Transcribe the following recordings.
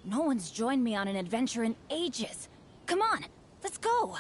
No one's joined me on an adventure in ages. Come on, let's go!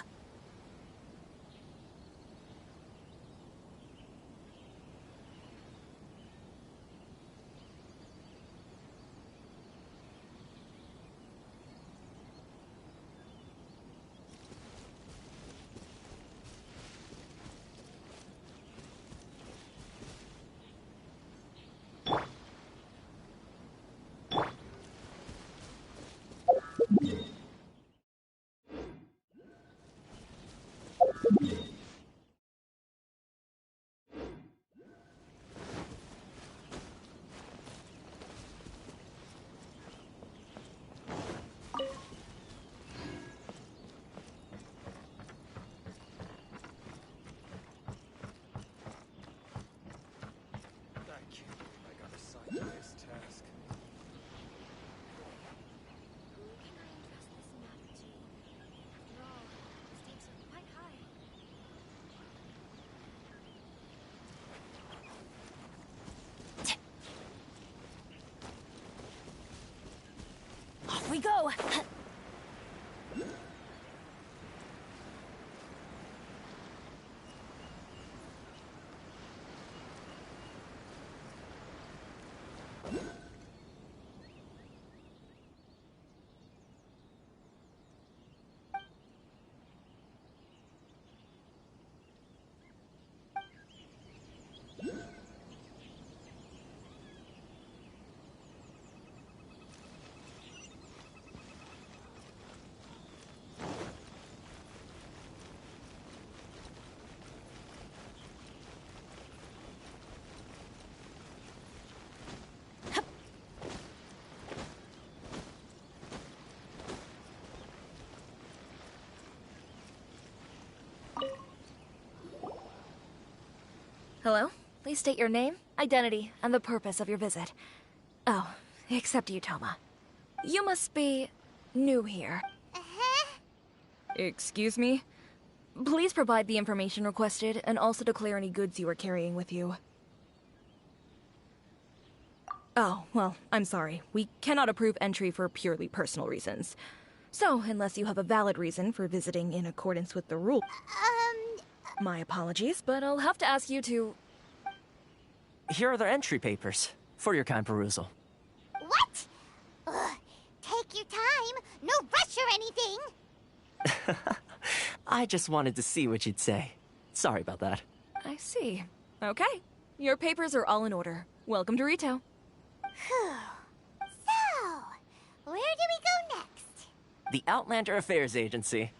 Off we go! Hello? Please state your name, identity, and the purpose of your visit. Oh, except you, Toma. You must be new here. Excuse me? Please provide the information requested, and also declare any goods you are carrying with you. Oh, well, I'm sorry. We cannot approve entry for purely personal reasons. So, unless you have a valid reason for visiting in accordance with the rule... My apologies, but I'll have to ask you to... Here are their entry papers, for your kind perusal. What? Ugh, take your time. No rush or anything. I just wanted to see what you'd say. Sorry about that. I see. Okay. Your papers are all in order. Welcome to Rito. Phew. So, where do we go next? The Outlander Affairs Agency.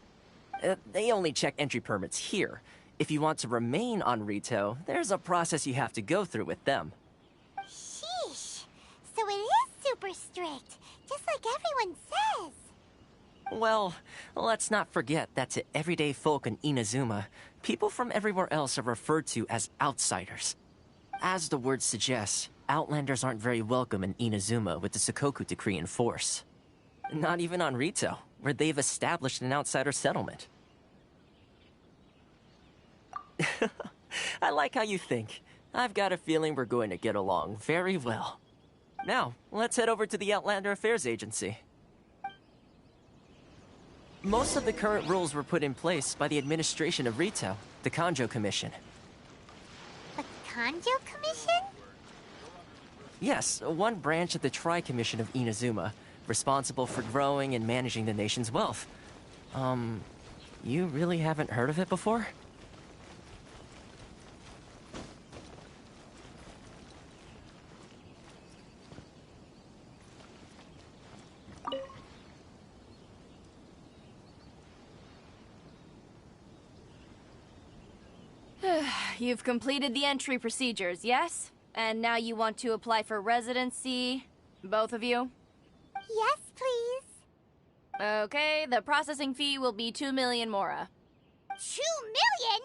They only check entry permits here. If you want to remain on Rito, there's a process you have to go through with them. Sheesh. So it is super strict, just like everyone says. Well, let's not forget that to everyday folk in Inazuma, people from everywhere else are referred to as outsiders. As the word suggests, Outlanders aren't very welcome in Inazuma with the Sakoku Decree in force. Not even on Rito, where they've established an outsider settlement. I like how you think. I've got a feeling we're going to get along very well. Now, let's head over to the Outlander Affairs Agency. Most of the current rules were put in place by the administration of Rito, the Kanjo Commission. The Kanjo Commission? Yes, one branch of the Tri-Commission of Inazuma, responsible for growing and managing the nation's wealth. You really haven't heard of it before? You've completed the entry procedures, yes? And now you want to apply for residency? Both of you? Yes, please. Okay, the processing fee will be 2 million mora. 2 million?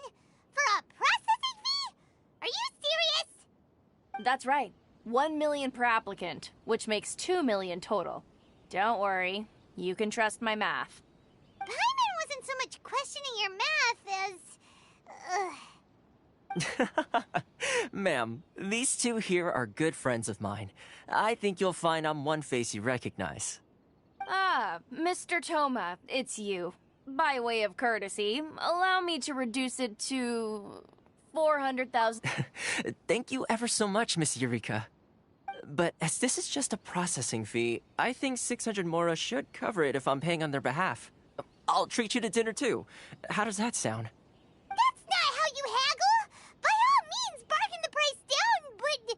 For a processing fee? Are you serious? That's right. 1 million per applicant, which makes 2 million total. Don't worry, you can trust my math. Paimon wasn't so much questioning your math as... Ma'am, these two here are good friends of mine. I think you'll find I'm one face you recognize. Mr. Toma, it's you. By way of courtesy, allow me to reduce it to 400,000. Thank you ever so much, Miss Eureka. But as this is just a processing fee, I think 600 Mora should cover it if I'm paying on their behalf. I'll treat you to dinner too. How does that sound? That's not how you haggle! By all means, bargain the price down, but...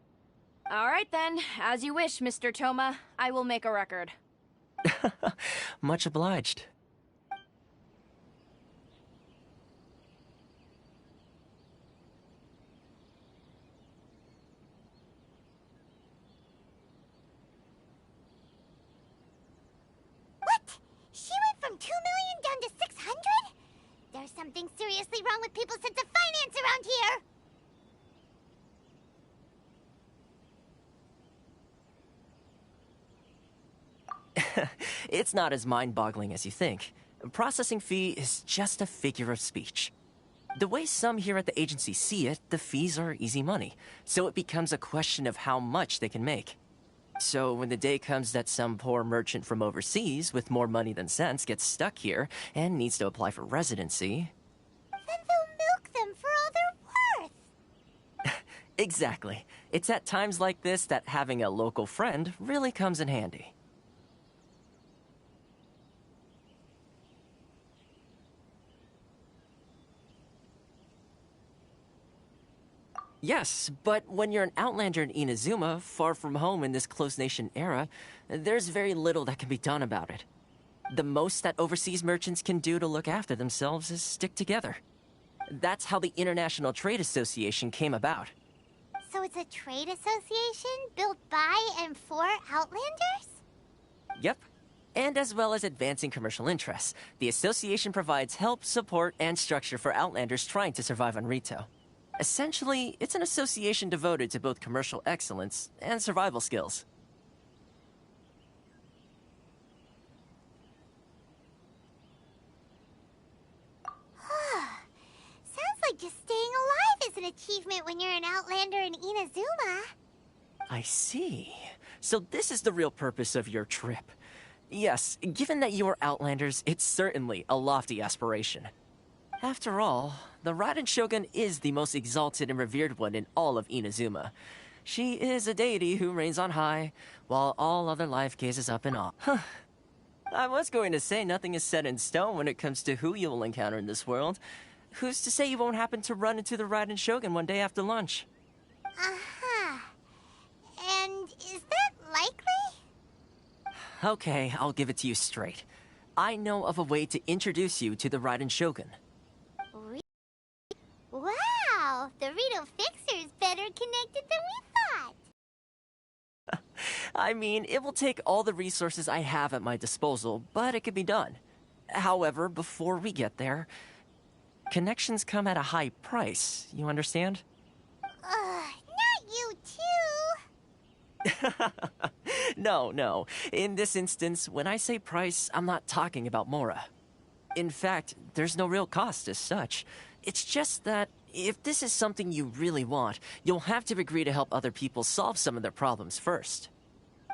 All right then, as you wish, Mr. Toma. I will make a record. Much obliged. What? She went from 2 million down to 600? There's something seriously wrong with people's sense of finance around here! It's not as mind-boggling as you think. Processing fee is just a figure of speech. The way some here at the agency see it, the fees are easy money, so it becomes a question of how much they can make. So when the day comes that some poor merchant from overseas with more money than sense gets stuck here and needs to apply for residency... Then they'll milk them for all they're worth! Exactly. It's at times like this that having a local friend really comes in handy. Yes, but when you're an outlander in Inazuma, far from home in this closed nation era, there's very little that can be done about it. The most that overseas merchants can do to look after themselves is stick together. That's how the International Trade Association came about. So it's a trade association built by and for Outlanders? Yep. And as well as advancing commercial interests, the association provides help, support, and structure for Outlanders trying to survive on Rito. Essentially, it's an association devoted to both commercial excellence and survival skills. Sounds like just staying alive is an achievement when you're an Outlander in Inazuma. I see. So this is the real purpose of your trip. Yes, given that you are Outlanders, it's certainly a lofty aspiration. After all, the Raiden Shogun is the most exalted and revered one in all of Inazuma. She is a deity who reigns on high, while all other life gazes up in awe. Huh. I was going to say nothing is set in stone when it comes to who you will encounter in this world. Who's to say you won't happen to run into the Raiden Shogun one day after lunch? Uh-huh. And is that likely? Okay, I'll give it to you straight. I know of a way to introduce you to the Raiden Shogun. Wow, the Rito Fixer is better connected than we thought. I mean, it will take all the resources I have at my disposal, but it can be done. However, before we get there, connections come at a high price, you understand? Not you too. No. In this instance, when I say price, I'm not talking about Mora. In fact, there's no real cost as such. It's just that if this is something you really want, you'll have to agree to help other people solve some of their problems first.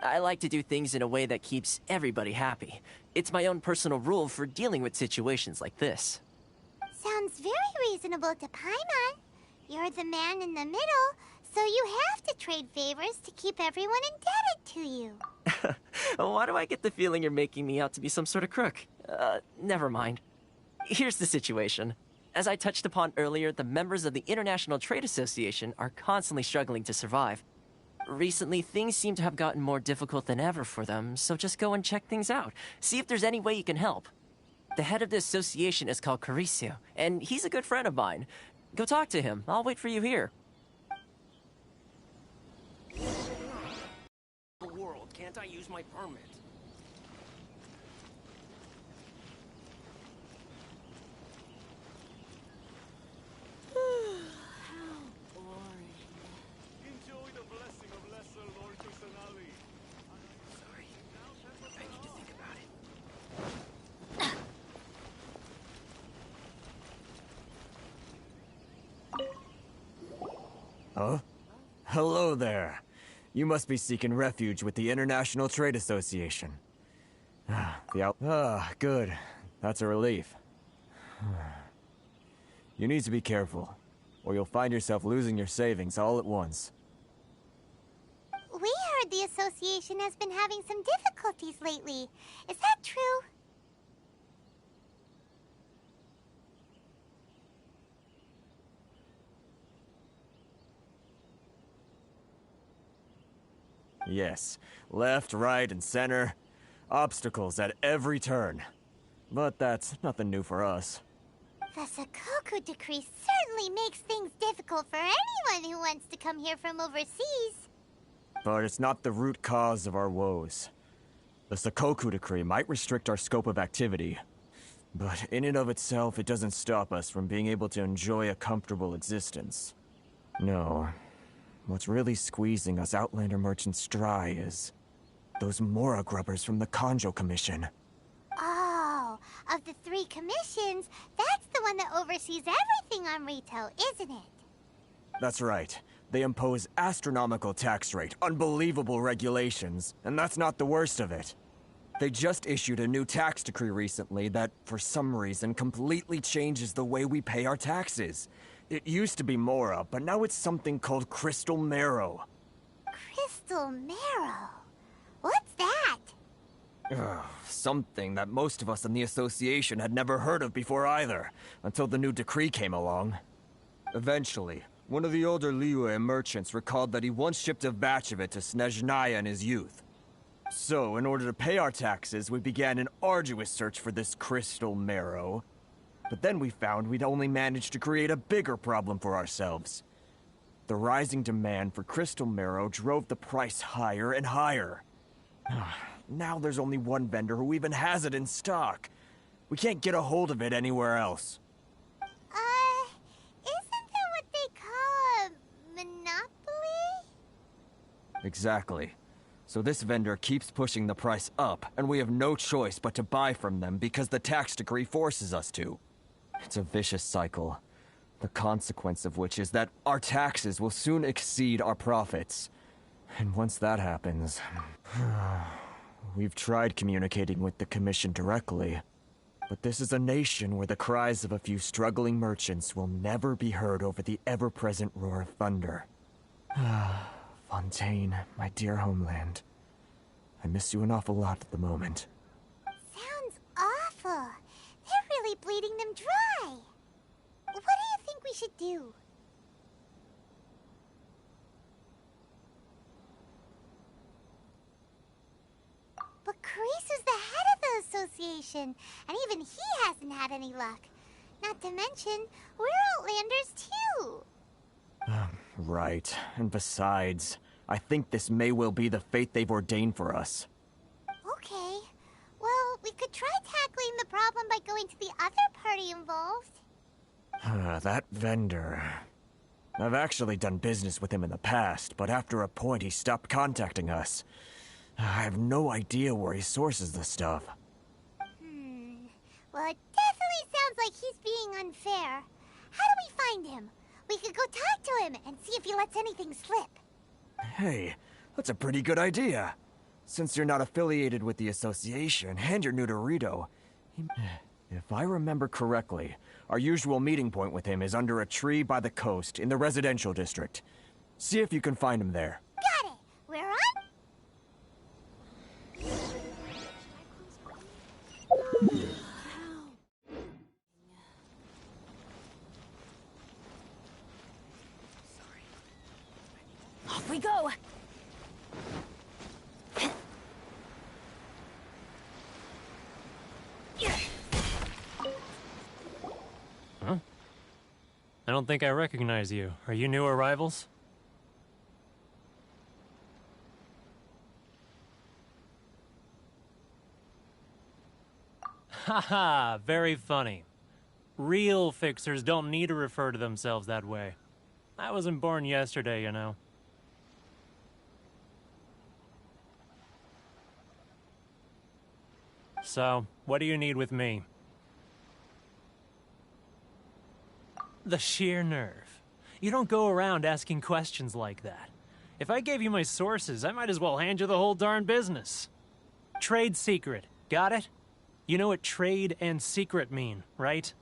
I like to do things in a way that keeps everybody happy. It's my own personal rule for dealing with situations like this. Sounds very reasonable to Paimon. You're the man in the middle, so you have to trade favors to keep everyone indebted to you. Why do I get the feeling you're making me out to be some sort of crook? Never mind. Here's the situation. As I touched upon earlier, the members of the International Trade Association are constantly struggling to survive. Recently, things seem to have gotten more difficult than ever for them, so just go and check things out. See if there's any way you can help. The head of the association is called Caricio, and he's a good friend of mine. Go talk to him. I'll wait for you here. The world, can't I use my permit? Enjoy the blessing of Lesser Lord Kusanagi. Sorry. I need to think about it. Huh? Hello there. You must be seeking refuge with the International Trade Association. Good. That's a relief. You need to be careful, or you'll find yourself losing your savings all at once. We heard the association has been having some difficulties lately. Is that true? Yes, left, right, and center. Obstacles at every turn. But that's nothing new for us. The Sakoku decree certainly makes things difficult for anyone who wants to come here from overseas. But it's not the root cause of our woes. The Sakoku decree might restrict our scope of activity, but in and of itself, it doesn't stop us from being able to enjoy a comfortable existence. No. What's really squeezing us Outlander merchants dry is those Mora grubbers from the Kanjo Commission. Oh, of the 3 commissions, that's the one that oversees everything on retail, isn't it? That's right. They impose astronomical tax rate, unbelievable regulations, and that's not the worst of it. They just issued a new tax decree recently that, for some reason, completely changes the way we pay our taxes. It used to be Mora, but now it's something called Crystal Marrow. Crystal Marrow? What's that? Something that most of us in the association had never heard of before either, until the new decree came along. Eventually, one of the older Liyue merchants recalled that he once shipped a batch of it to Snezhnaya in his youth. So, in order to pay our taxes, we began an arduous search for this Crystal Marrow. But then we found we'd only managed to create a bigger problem for ourselves. The rising demand for Crystal Marrow drove the price higher and higher. Now there's only one vendor who even has it in stock. We can't get a hold of it anywhere else. Isn't that what they call a monopoly? Exactly. So this vendor keeps pushing the price up, and we have no choice but to buy from them because the tax decree forces us to. It's a vicious cycle, the consequence of which is that our taxes will soon exceed our profits. And once that happens... We've tried communicating with the Commission directly, but this is a nation where the cries of a few struggling merchants will never be heard over the ever-present roar of thunder. Fontaine, my dear homeland. I miss you an awful lot at the moment. Sounds awful. They're really bleeding them dry. What do you think we should do? But Karisa's the head of the association, and even he hasn't had any luck. Not to mention, we're Outlanders too. Right. And besides, I think this may well be the fate they've ordained for us. Okay. Well, we could try tackling the problem by going to the other party involved. That vendor... I've actually done business with him in the past, but after a point he stopped contacting us. I have no idea where he sources the stuff. Well, it definitely sounds like he's being unfair. How do we find him? We could go talk to him and see if he lets anything slip. Hey, that's a pretty good idea. Since you're not affiliated with the association and you're new to Rito, if I remember correctly, our usual meeting point with him is under a tree by the coast in the residential district. See if you can find him there. Got it. We're on? Off we go! Huh? I don't think I recognize you. Are you new arrivals? Haha, very funny. Real fixers don't need to refer to themselves that way. I wasn't born yesterday, you know. So, what do you need with me? The sheer nerve. You don't go around asking questions like that. If I gave you my sources, I might as well hand you the whole darn business. Trade secret. Got it? You know what trade and secret mean, right?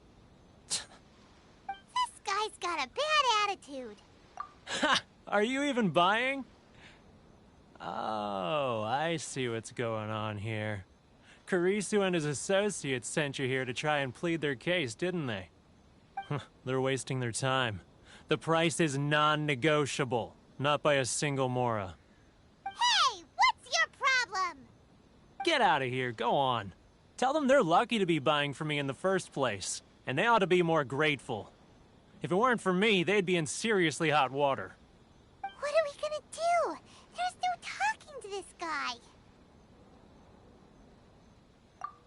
This guy's got a bad attitude. Ha! Are you even buying? Oh, I see what's going on here. Kurisu and his associates sent you here to try and plead their case, didn't they? They're wasting their time. The price is non-negotiable, not by a single Mora. Hey, what's your problem? Get out of here, go on. Tell them they're lucky to be buying from me in the first place, and they ought to be more grateful. If it weren't for me, they'd be in seriously hot water. What are we gonna do? There's no talking to this guy.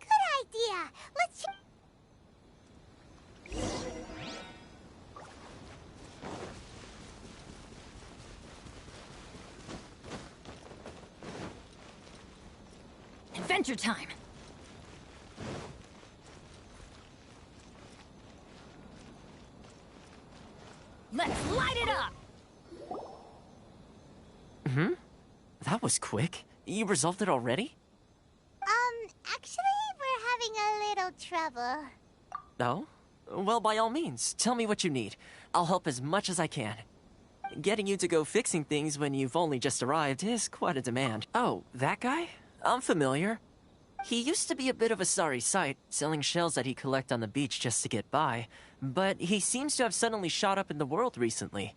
Good idea. Let's... Adventure time! Let's light it up! That was quick. You resolved it already? Actually, we're having a little trouble. No? Well, by all means, tell me what you need. I'll help as much as I can. Getting you to go fixing things when you've only just arrived is quite a demand. Oh, that guy? I'm familiar. He used to be a bit of a sorry sight, selling shells that he collect on the beach just to get by, but he seems to have suddenly shot up in the world recently.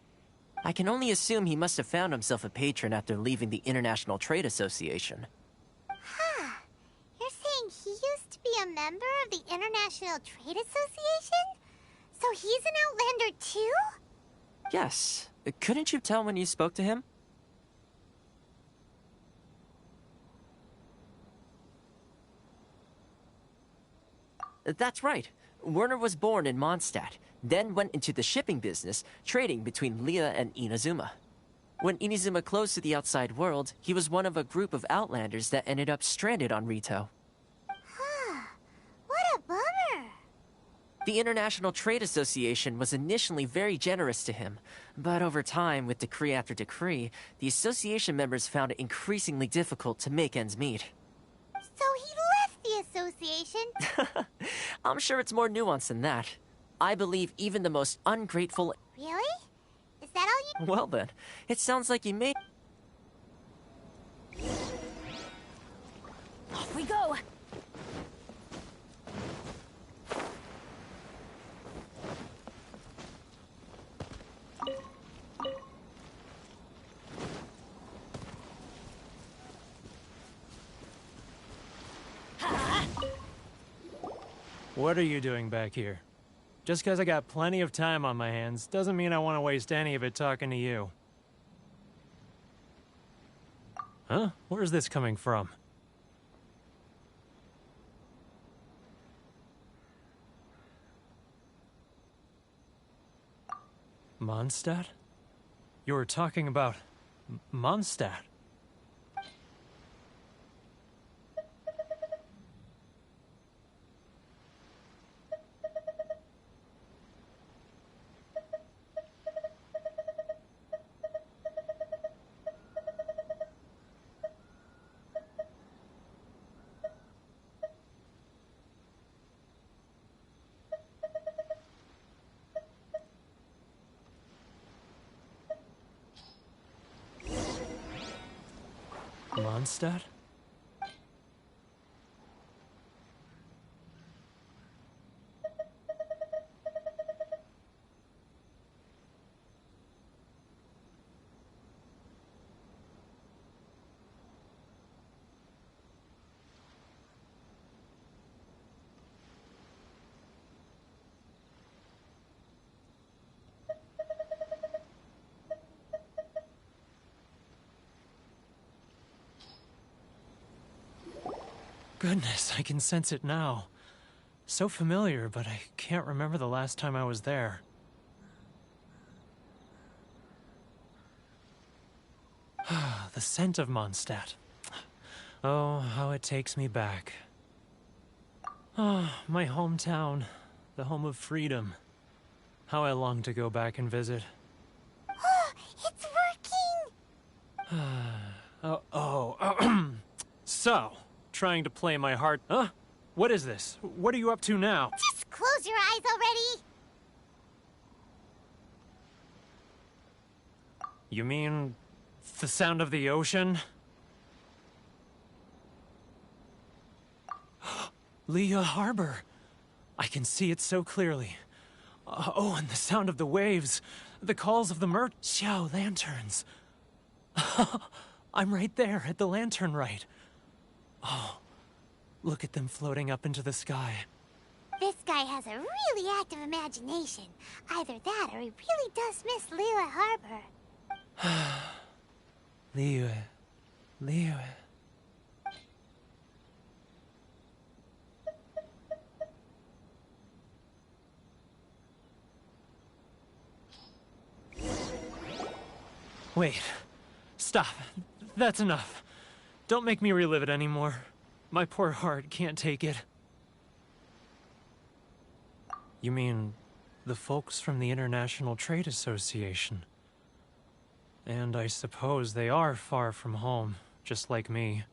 I can only assume he must have found himself a patron after leaving the International Trade Association. Huh. You're saying he used to be a member of the International Trade Association? So he's an Outlander too? Yes. Couldn't you tell when you spoke to him? That's right. Werner was born in Mondstadt, then went into the shipping business, trading between Leah and Inazuma. When Inazuma closed to the outside world, he was one of a group of Outlanders that ended up stranded on Rito. Huh. What a bummer. The International Trade Association was initially very generous to him, but over time, with decree after decree, the association members found it increasingly difficult to make ends meet. So he left the association? I'm sure it's more nuanced than that. I believe even the most ungrateful... Really? Is that all you... Well then, it sounds like you made... Off we go! What are you doing back here? Just because I got plenty of time on my hands doesn't mean I want to waste any of it talking to you. Huh? Where's this coming from? Mondstadt? You were talking about... Mondstadt? Mondstadt? Goodness, I can sense it now. So familiar, but I can't remember the last time I was there. The scent of Mondstadt. Oh, how it takes me back. Oh, my hometown. The home of freedom. How I long to go back and visit. It's working! So, trying to play my heart. Huh? What is this? What are you up to now? Just close your eyes already! You mean the sound of the ocean? Leah Harbor. I can see it so clearly. Oh, and the sound of the waves. The calls of the Xiao lanterns. I'm right there at the lantern right. Oh, look at them floating up into the sky. This guy has a really active imagination. Either that or he really does miss Liyue Harbor. Liyue. Wait. Stop. That's enough. Don't make me relive it anymore. My poor heart can't take it. You mean the folks from the International Trade Association? And I suppose they are far from home, just like me.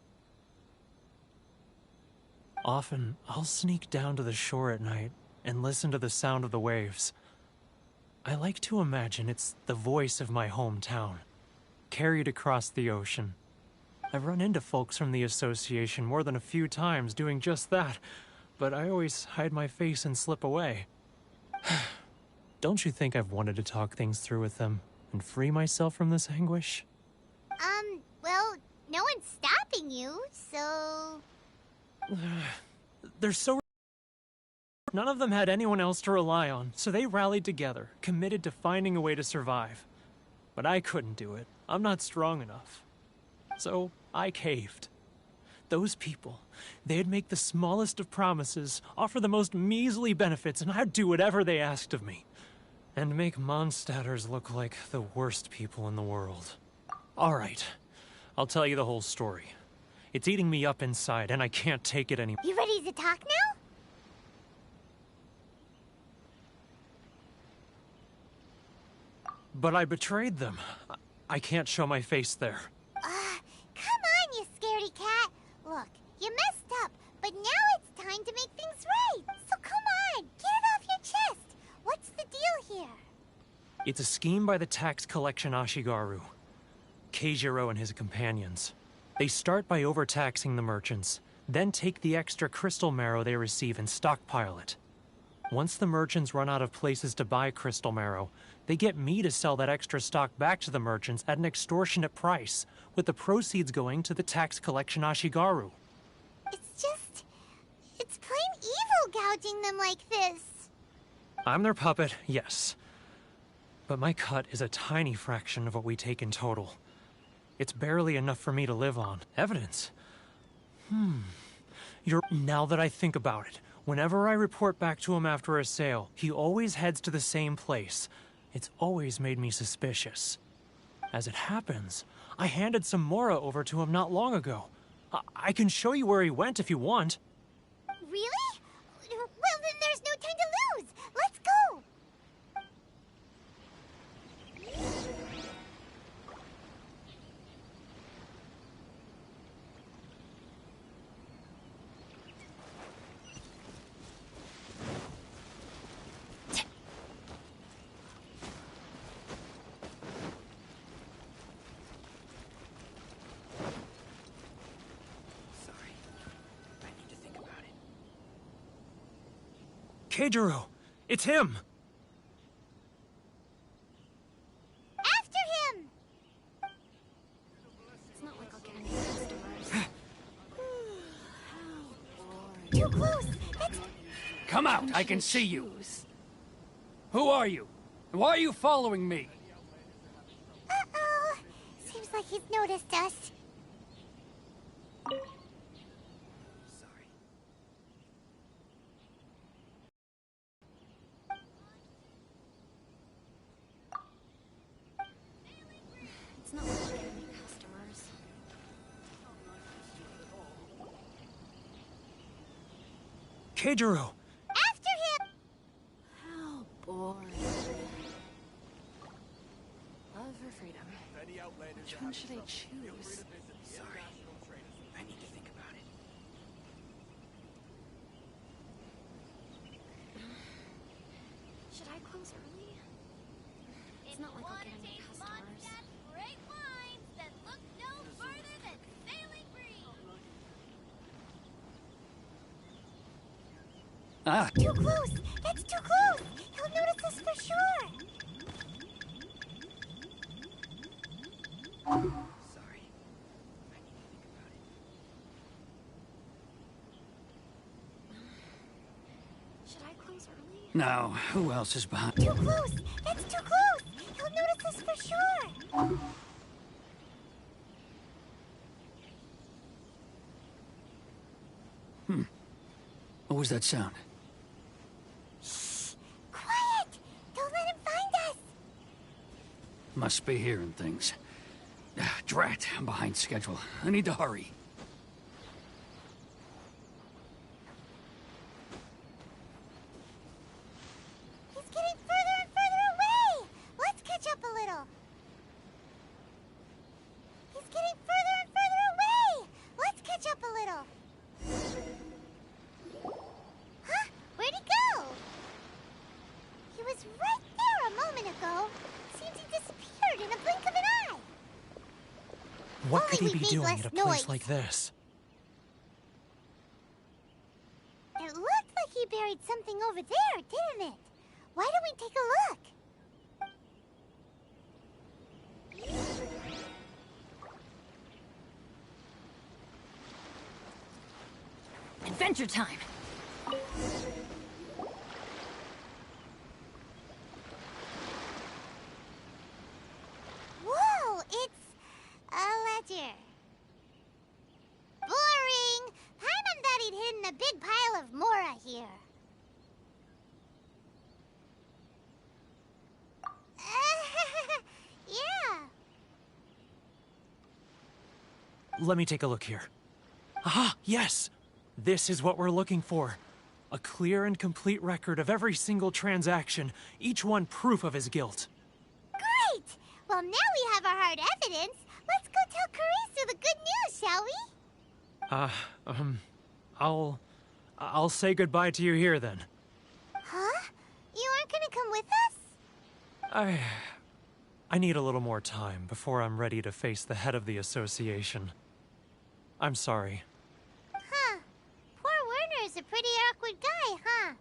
Often, I'll sneak down to the shore at night and listen to the sound of the waves. I like to imagine it's the voice of my hometown, carried across the ocean. I've run into folks from the association more than a few times doing just that, but I always hide my face and slip away. Don't you think I've wanted to talk things through with them and free myself from this anguish? Well, no one's stopping you, so... They're so... None of them had anyone else to rely on, so they rallied together, committed to finding a way to survive. But I couldn't do it. I'm not strong enough. So I caved. Those people, they'd make the smallest of promises, offer the most measly benefits, and I'd do whatever they asked of me. And make Mondstadters look like the worst people in the world. All right, I'll tell you the whole story. It's eating me up inside, and I can't take it anymore. You ready to talk now? But I betrayed them. I can't show my face there. Come on, you scaredy cat. Look, you messed up, but now it's time to make things right. So come on, get it off your chest. What's the deal here? It's a scheme by the tax collection Ashigaru. Keijiro and his companions. They start by overtaxing the merchants, then take the extra crystal marrow they receive and stockpile it. Once the merchants run out of places to buy crystal marrow, they get me to sell that extra stock back to the merchants at an extortionate price, with the proceeds going to the tax collection Ashigaru. It's plain evil gouging them like this. I'm their puppet, yes. But my cut is a tiny fraction of what we take in total. It's barely enough for me to live on. Evidence? Now that I think about it, whenever I report back to him after a sale, he always heads to the same place. It's always made me suspicious. As it happens, I handed some Mora over to him not long ago. I can show you where he went if you want. Really? Well, then there's no time to lose. Let's go. Sorry. I need to think about it. Keijiro! It's him! After him! It's not like I'll get any customers. Too close. That's... Come out! I can see you! Who are you? Why are you following me? Uh-oh. Seems like he's noticed us. Sorry. It's not like I'll get any customers. Keijiro! After him! How boring. Love or freedom? Any outlanders Which one should I choose? Sorry. I need to think about it. It's not like I'll get any customers. Great wines that look no further than sailing breeze. Ah, Too close! That's too close! He'll notice us for sure! sorry. I need to think about it. Should I close early? Now, who else is behind? Too close! That's too close! He'll notice us for sure! What was that sound? Quiet! Don't let him find us! Must be hearing things. Drat, I'm behind schedule. I need to hurry. He's getting further and further away! Let's catch up a little. He's getting further and further away! Let's catch up a little. Huh? Where'd he go? He was right there a moment ago. Seems he disappeared in a blink of an eye. What Only could he we be made doing less at a place noise. like this? It looked like he buried something over there, didn't it? Why don't we take a look? Adventure time! Whoa, it's a ledger. Boring! Paimon thought he'd hidden a big pile of Mora here. Yeah. Let me take a look here. Aha, yes! This is what we're looking for. A clear and complete record of every single transaction, each one proof of his guilt. Great! Well, now we have our hard evidence. Let's go tell Karisu the good news, shall we? I'll say goodbye to you here then. Huh? You aren't gonna come with us? I need a little more time before I'm ready to face the head of the association. I'm sorry. Huh. Poor Werner's a pretty awkward guy, huh?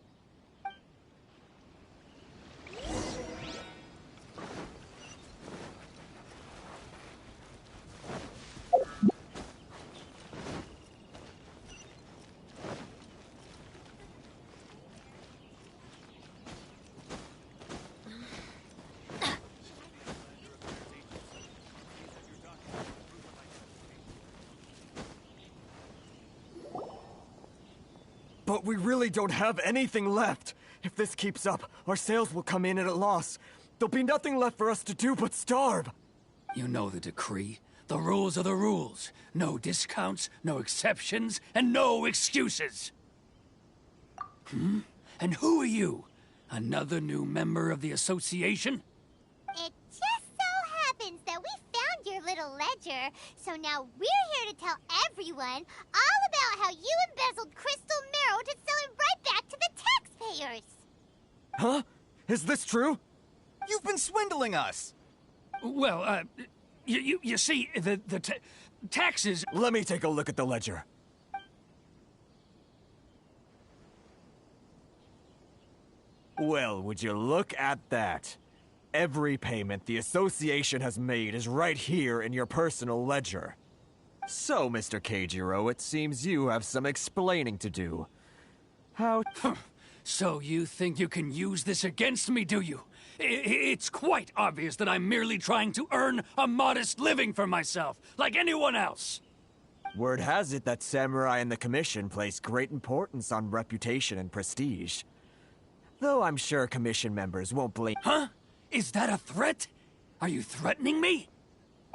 But we really don't have anything left. If this keeps up, our sales will come in at a loss. There'll be nothing left for us to do but starve. You know the decree. The rules are the rules. No discounts, no exceptions, and no excuses. And who are you? Another new member of the association? It just so happens that we found your little ledger, so now we're here to tell everyone all about how you embezzled crystal marrow to sell it right back to the taxpayers. Huh? Is this true? You've been swindling us! Well, you see, the taxes... Let me take a look at the ledger. Well, would you look at that? Every payment the association has made is right here in your personal ledger. So, Mr. Keijiro, it seems you have some explaining to do. How... So you think you can use this against me, do you? It's quite obvious that I'm merely trying to earn a modest living for myself, like anyone else. Word has it that Samurai and the Commission place great importance on reputation and prestige. Though I'm sure Commission members won't blame... Huh? Is that a threat? Are you threatening me?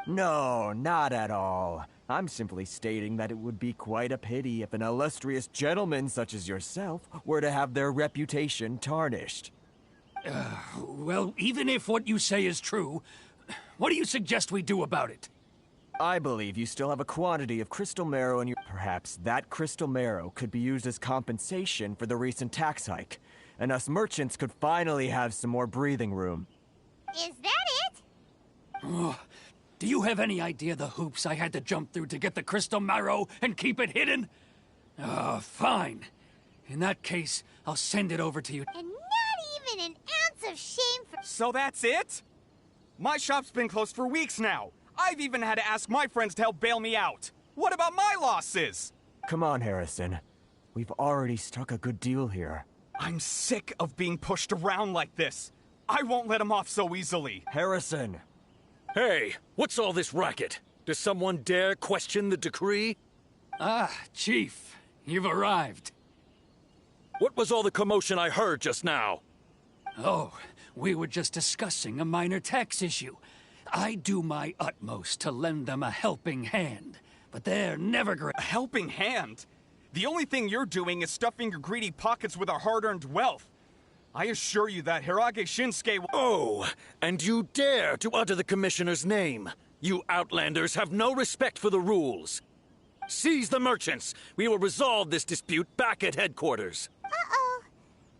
No, not at all. I'm simply stating that it would be quite a pity if an illustrious gentleman such as yourself were to have their reputation tarnished. Well, even if what you say is true, what do you suggest we do about it? I believe you still have a quantity of crystal marrow in your... Perhaps that crystal marrow could be used as compensation for the recent tax hike, and us merchants could finally have some more breathing room. Is that it? Ugh. Do you have any idea the hoops I had to jump through to get the crystal marrow and keep it hidden? Fine. In that case, I'll send it over to you. And not even an ounce of shame for— So that's it? My shop's been closed for weeks now. I've even had to ask my friends to help bail me out. What about my losses? Come on, Harrison. We've already struck a good deal here. I'm sick of being pushed around like this. I won't let him off so easily. Harrison! Hey, what's all this racket? Does someone dare question the decree? Ah, Chief, you've arrived. What was all the commotion I heard just now? Oh, we were just discussing a minor tax issue. I do my utmost to lend them a helping hand, but they're never great. A helping hand? The only thing you're doing is stuffing your greedy pockets with our hard-earned wealth. I assure you that Hirage Shinsuke will— Oh, and you dare to utter the Commissioner's name. You Outlanders have no respect for the rules. Seize the merchants. We will resolve this dispute back at headquarters. Uh-oh.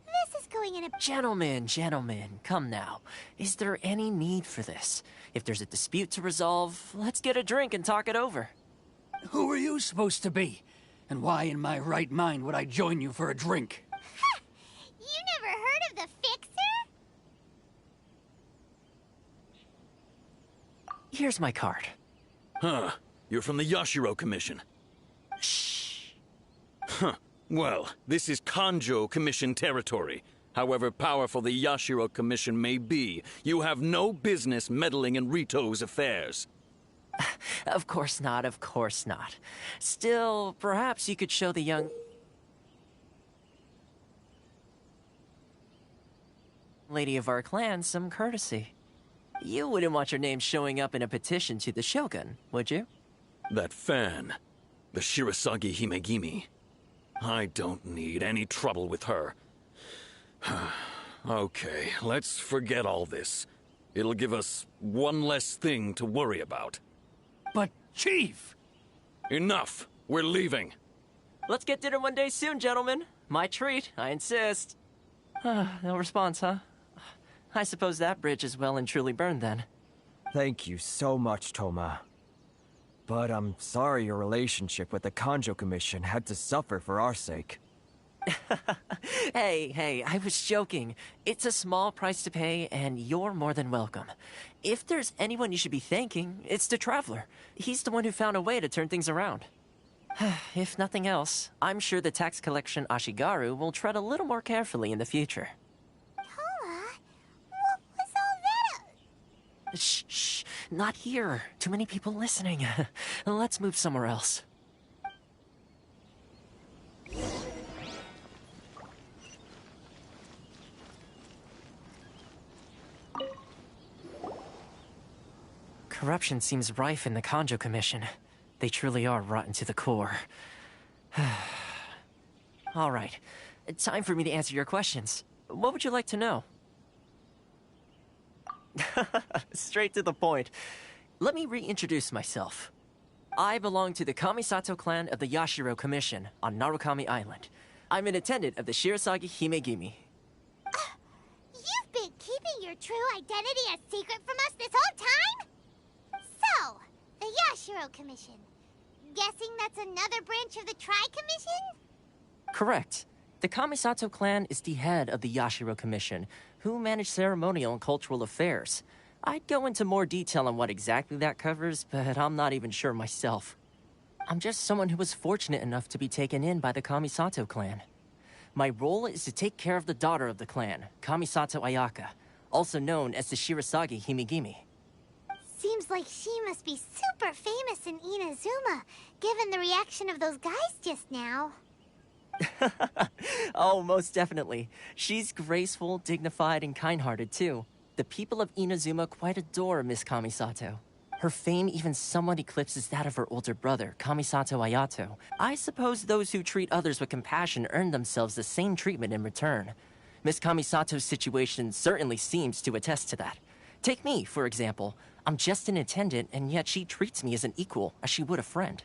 This is going in a— Gentlemen, come now. Is there any need for this? If there's a dispute to resolve, let's get a drink and talk it over. Who are you supposed to be? And why in my right mind would I join you for a drink? Ha! You never heard of the Fixer? Here's my card. Huh. You're from the Yashiro Commission. Shh. Huh. Well, this is Kanjo Commission territory. However powerful the Yashiro Commission may be, you have no business meddling in Rito's affairs. Of course not, of course not. Still, perhaps you could show the young lady of our clan some courtesy. You wouldn't want your name showing up in a petition to the Shogun, would you? That fan, the Shirasagi Himegimi. I don't need any trouble with her. Okay, let's forget all this. It'll give us one less thing to worry about. But, Chief! Enough! We're leaving. Let's get dinner one day soon, gentlemen. My treat, I insist. No response, huh? I suppose that bridge is well and truly burned then. Thank you so much, Toma. But I'm sorry your relationship with the Kanjo Commission had to suffer for our sake. Hey, I was joking. It's a small price to pay, and you're more than welcome. If there's anyone you should be thanking, it's the Traveler. He's the one who found a way to turn things around. If nothing else, I'm sure the tax collection Ashigaru will tread a little more carefully in the future. Toma? What was all that? Shh, not here. Too many people listening. Let's move somewhere else. Corruption seems rife in the Kanjo Commission. They truly are rotten to the core. All right. Time for me to answer your questions. What would you like to know? Straight to the point. Let me reintroduce myself. I belong to the Kamisato clan of the Yashiro Commission on Narukami Island. I'm an attendant of the Shirasagi Himegimi. You've been keeping your true identity a secret from us this whole time? So, the Yashiro Commission. Guessing that's another branch of the Tri-Commission? Correct. The Kamisato clan is the head of the Yashiro Commission, who manage ceremonial and cultural affairs. I'd go into more detail on what exactly that covers, but I'm not even sure myself. I'm just someone who was fortunate enough to be taken in by the Kamisato clan. My role is to take care of the daughter of the clan, Kamisato Ayaka, also known as the Shirasagi Himegimi. Seems like she must be super famous in Inazuma, given the reaction of those guys just now. Oh, most definitely. She's graceful, dignified, and kind-hearted, too. The people of Inazuma quite adore Miss Kamisato. Her fame even somewhat eclipses that of her older brother, Kamisato Ayato. I suppose those who treat others with compassion earn themselves the same treatment in return. Miss Kamisato's situation certainly seems to attest to that. Take me, for example. I'm just an attendant, and yet she treats me as an equal, as she would a friend.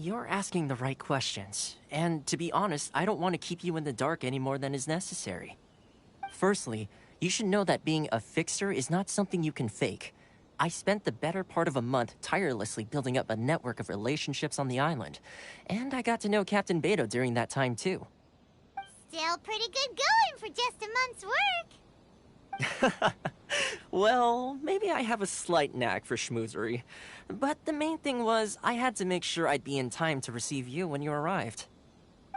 You're asking the right questions, and to be honest, I don't want to keep you in the dark any more than is necessary. Firstly, you should know that being a fixer is not something you can fake. I spent the better part of a month tirelessly building up a network of relationships on the island, and I got to know Captain Beto during that time too. Still pretty good going for just a month's work. Well, maybe I have a slight knack for schmoozery. But the main thing was, I had to make sure I'd be in time to receive you when you arrived.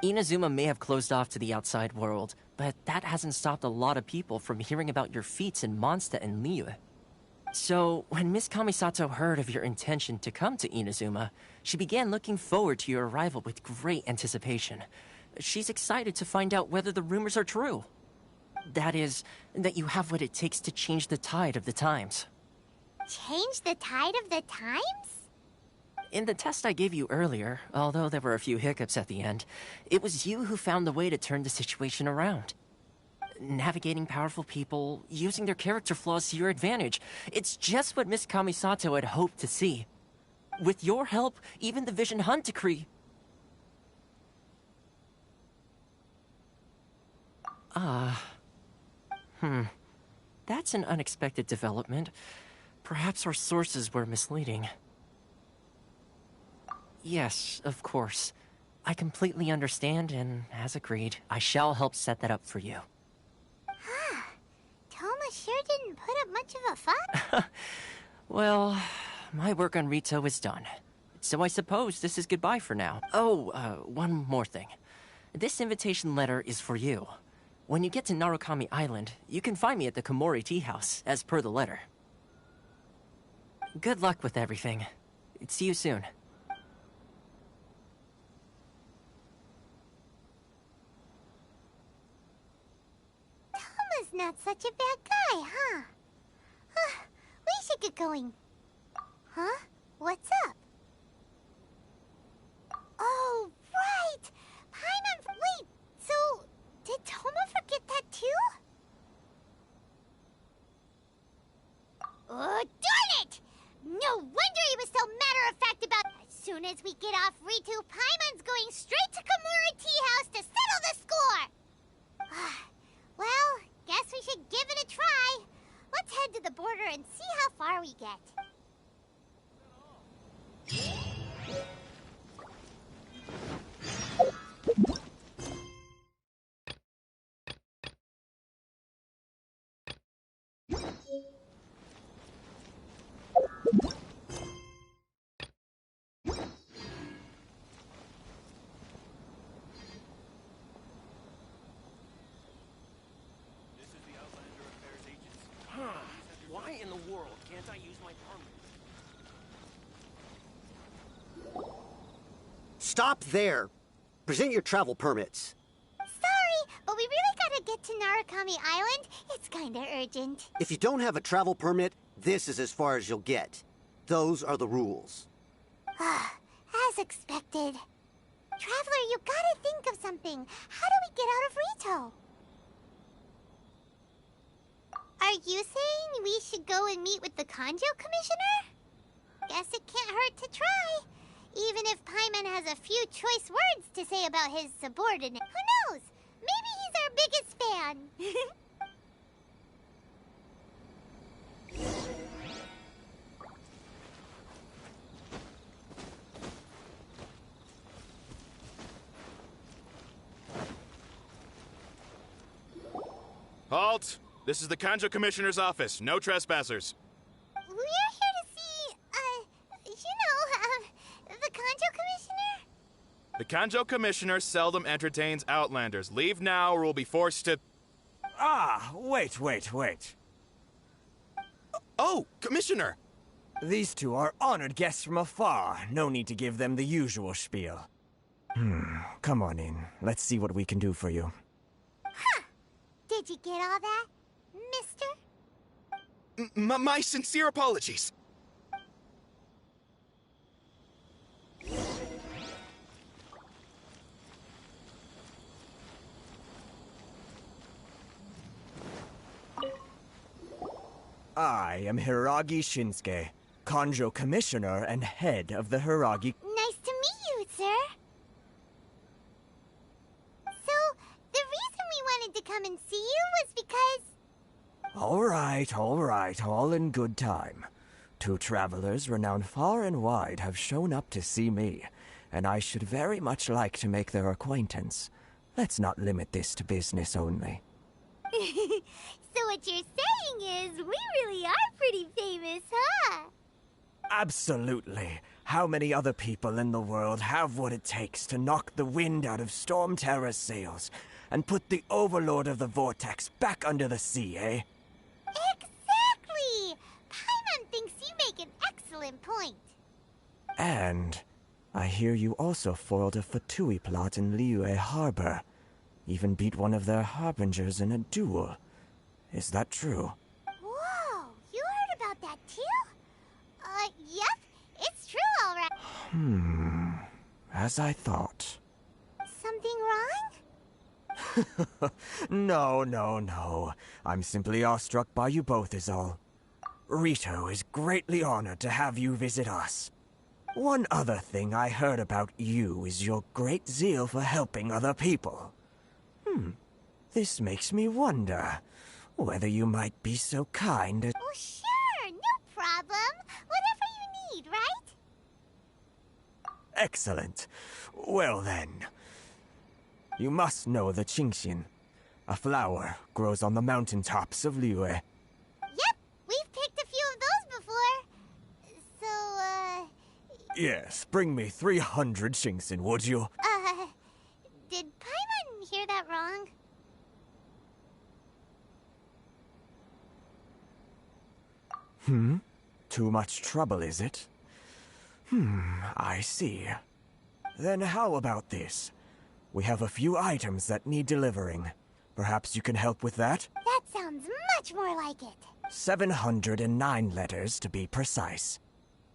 Inazuma may have closed off to the outside world, but that hasn't stopped a lot of people from hearing about your feats in Mondstadt and Liyue. So, when Miss Kamisato heard of your intention to come to Inazuma, she began looking forward to your arrival with great anticipation. She's excited to find out whether the rumors are true. That is, that you have what it takes to change the tide of the times. Change the tide of the times? In the test I gave you earlier, although there were a few hiccups at the end, it was you who found the way to turn the situation around. Navigating powerful people, using their character flaws to your advantage. It's just what Miss Kamisato had hoped to see. With your help, even the Vision Hunt decree... That's an unexpected development. Perhaps our sources were misleading. Yes, of course. I completely understand, and as agreed, I shall help set that up for you. Toma sure didn't put up much of a fight. Well, my work on Rito is done. So I suppose this is goodbye for now. Oh, one more thing. This invitation letter is for you. When you get to Narukami Island, you can find me at the Komori Tea House, as per the letter. Good luck with everything. See you soon. Toma's not such a bad guy, huh? We should get going. Huh? What's up? Oh, right! Paimon... Wait, so... Did Toma forget that too? Oh, darn it! No wonder he was so matter-of-fact about... As soon as we get off Ritu, Paimon's going straight to Komori Tea House to settle the score! Well, guess we should give it a try. Let's head to the border and see how far we get. Why in the world can't I use my permit? Stop there! Present your travel permits. Sorry, but we really gotta get to Narukami Island. It's kinda urgent. If you don't have a travel permit, this is as far as you'll get. Those are the rules. As expected. Traveler, you gotta think of something. How do we get out of Rito? Are you saying we should go and meet with the Kanjo Commissioner? Guess it can't hurt to try. Even if Paimon has a few choice words to say about his subordinate. Who knows? Maybe he's our biggest fan. Halt! This is the Kanjo Commissioner's office. No trespassers. We're here to see, the Kanjo Commissioner? The Kanjo Commissioner seldom entertains Outlanders. Leave now or we'll be forced to... Wait. Oh, Commissioner! These two are honored guests from afar. No need to give them the usual spiel. Come on in. Let's see what we can do for you. Did you get all that, mister? My sincere apologies. I am Hiragi Shinsuke, Kanjo Commissioner and head of the Hiragi... Nice to meet you, sir. come and see you was because... All right, all in good time. 2 travelers renowned far and wide have shown up to see me, and I should very much like to make their acquaintance. Let's not limit this to business only. So what you're saying is, we really are pretty famous, huh? Absolutely. How many other people in the world have what it takes to knock the wind out of Storm Terror's sails and put the Overlord of the Vortex back under the sea, eh? Exactly! Paimon thinks you make an excellent point. And I hear you also foiled a Fatui plot in Liyue Harbor. Even beat one of their harbingers in a duel. Is that true? Whoa, you heard about that too? Yep, it's true alright. As I thought. Something wrong? No. I'm simply awestruck by you both is all. Rito is greatly honored to have you visit us. One other thing I heard about you is your great zeal for helping other people. This makes me wonder whether you might be so kind as... Oh, sure, no problem. Whatever you need, right? Excellent. Well then, you must know the Genshin. A flower grows on the mountaintops of Liyue. Yep, we've picked a few of those before. So, Yes, bring me 300 Genshin, would you? did Paimon hear that wrong? Too much trouble, is it? I see. Then how about this? We have a few items that need delivering. Perhaps you can help with that? That sounds much more like it. 709 letters, to be precise.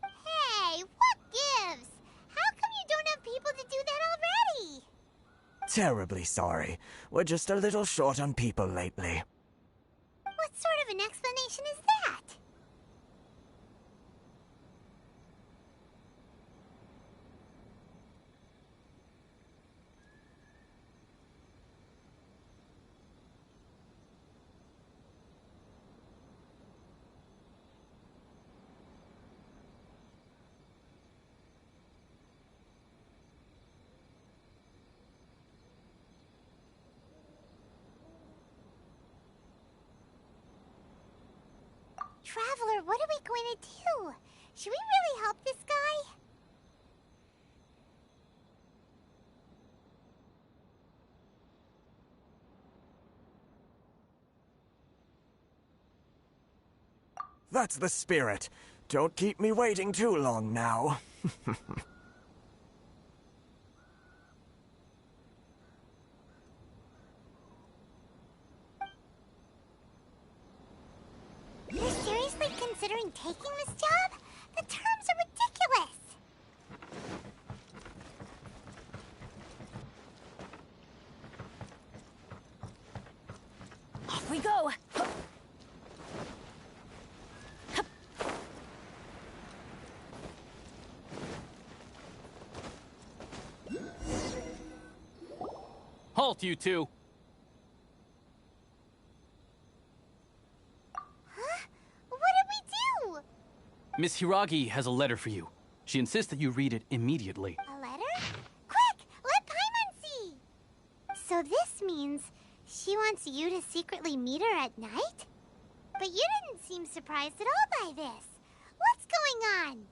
Hey, what gives? How come you don't have people to do that already? Terribly sorry. We're just a little short on people lately. What sort of an explanation is that? Traveler, what are we going to do? Should we really help this guy? That's the spirit. Don't keep me waiting too long now. You're seriously considering taking this job? The terms are ridiculous. Off we go! Halt, you two! Huh? What did we do? Miss Hiragi has a letter for you. She insists that you read it immediately. A letter? Quick! Let Paimon see! So this means she wants you to secretly meet her at night? But you didn't seem surprised at all by this. What's going on?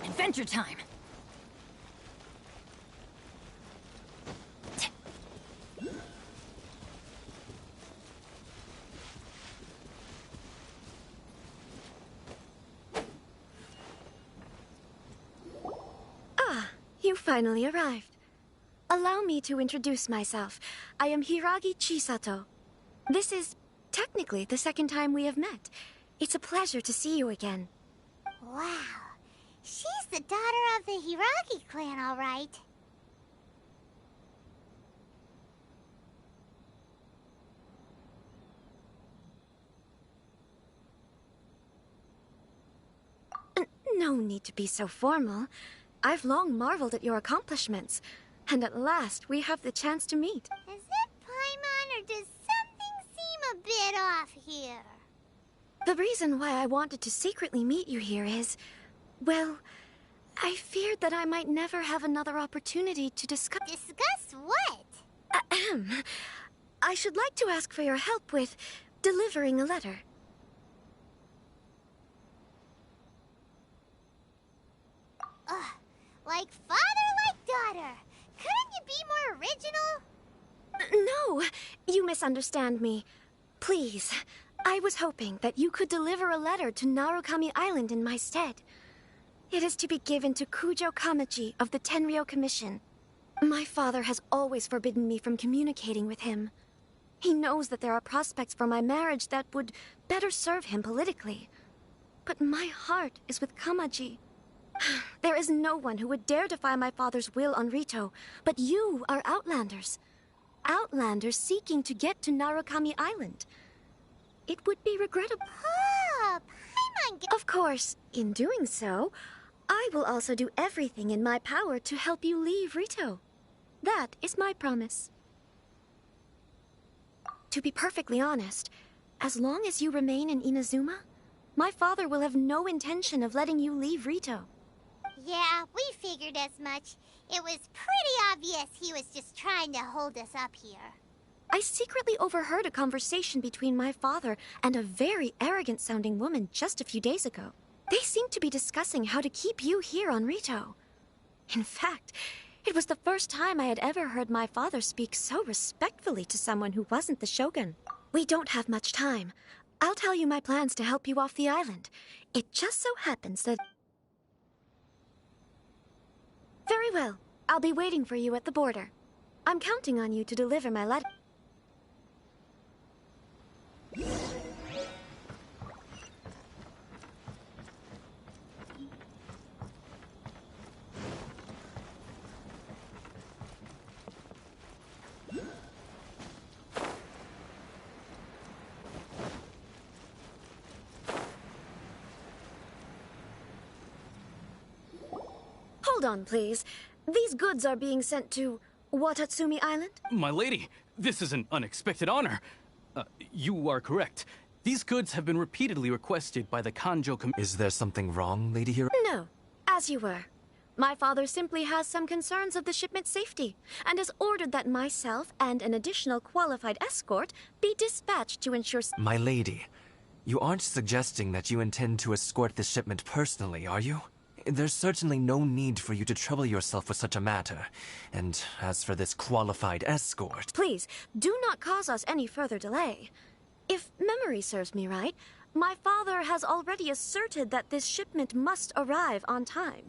Adventure time! You finally arrived. Allow me to introduce myself. I am Hiragi Chisato. This is technically the second time we have met. It's a pleasure to see you again. Wow. She's the daughter of the Hiragi clan, all right. No need to be so formal. I've long marveled at your accomplishments, and at last we have the chance to meet. Is it Paimon, or does something seem a bit off here? The reason why I wanted to secretly meet you here is, well, I feared that I might never have another opportunity to discuss... Discuss what? Ahem. I should like to ask for your help with delivering a letter. Like father, like daughter. Couldn't you be more original? No, you misunderstand me. Please, I was hoping that you could deliver a letter to Narukami Island in my stead. It is to be given to Kujo Kamaji of the Tenryou Commission. My father has always forbidden me from communicating with him. He knows that there are prospects for my marriage that would better serve him politically. But my heart is with Kamaji. There is no one who would dare defy my father's will on Rito, but you are Outlanders. Outlanders seeking to get to Narukami Island. It would be regrettable. Oh, Paimon... Of course, in doing so, I will also do everything in my power to help you leave Rito. That is my promise. To be perfectly honest, as long as you remain in Inazuma, my father will have no intention of letting you leave Rito. Yeah, we figured as much. It was pretty obvious he was just trying to hold us up here. I secretly overheard a conversation between my father and a very arrogant-sounding woman just a few days ago. They seemed to be discussing how to keep you here on Rito. In fact, it was the first time I had ever heard my father speak so respectfully to someone who wasn't the Shogun. We don't have much time. I'll tell you my plans to help you off the island. It just so happens that... Very well. I'll be waiting for you at the border. I'm counting on you to deliver my letter. Hold on, please. These goods are being sent to Watatsumi Island? My lady, this is an unexpected honor. You are correct. These goods have been repeatedly requested by the Kanjo Commission. Is there something wrong, Lady Hiro? No, as you were. My father simply has some concerns of the shipment's safety, and has ordered that myself and an additional qualified escort be dispatched to ensure... My lady, you aren't suggesting that you intend to escort this shipment personally, are you? There's certainly no need for you to trouble yourself with such a matter. And as for this qualified escort... Please, do not cause us any further delay. If memory serves me right, my father has already asserted that this shipment must arrive on time.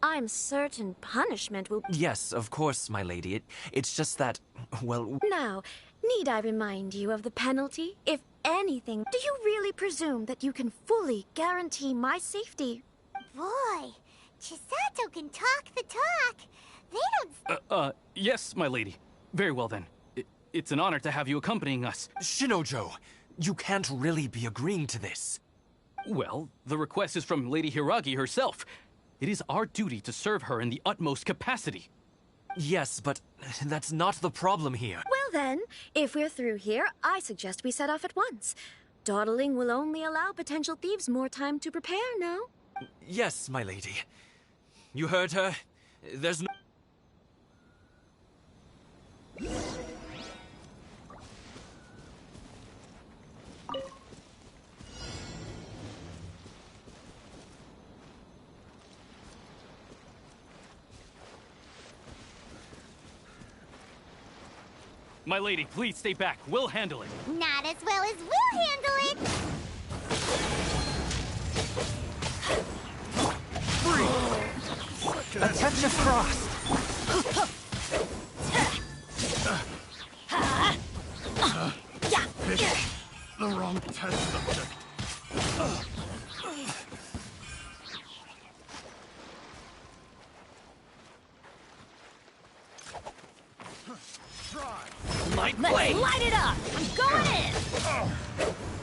I'm certain punishment will... Yes, of course, my lady. It's just that, well... Now, need I remind you of the penalty? If anything, do you really presume that you can fully guarantee my safety? Boy, Chisato can talk the talk. They don't... Yes, my lady. Very well then. It's an honor to have you accompanying us. Shinojo, you can't really be agreeing to this. Well, the request is from Lady Hiragi herself. It is our duty to serve her in the utmost capacity. Yes, but that's not the problem here. Well then, if we're through here, I suggest we set off at once. Dawdling will only allow potential thieves more time to prepare, no? Yes, my lady. You heard her. There's no... My lady, please stay back. We'll handle it. Not as well as we'll handle it! Attention frost! The wrong test subject. Light Let's blade! light it up! I'm going in!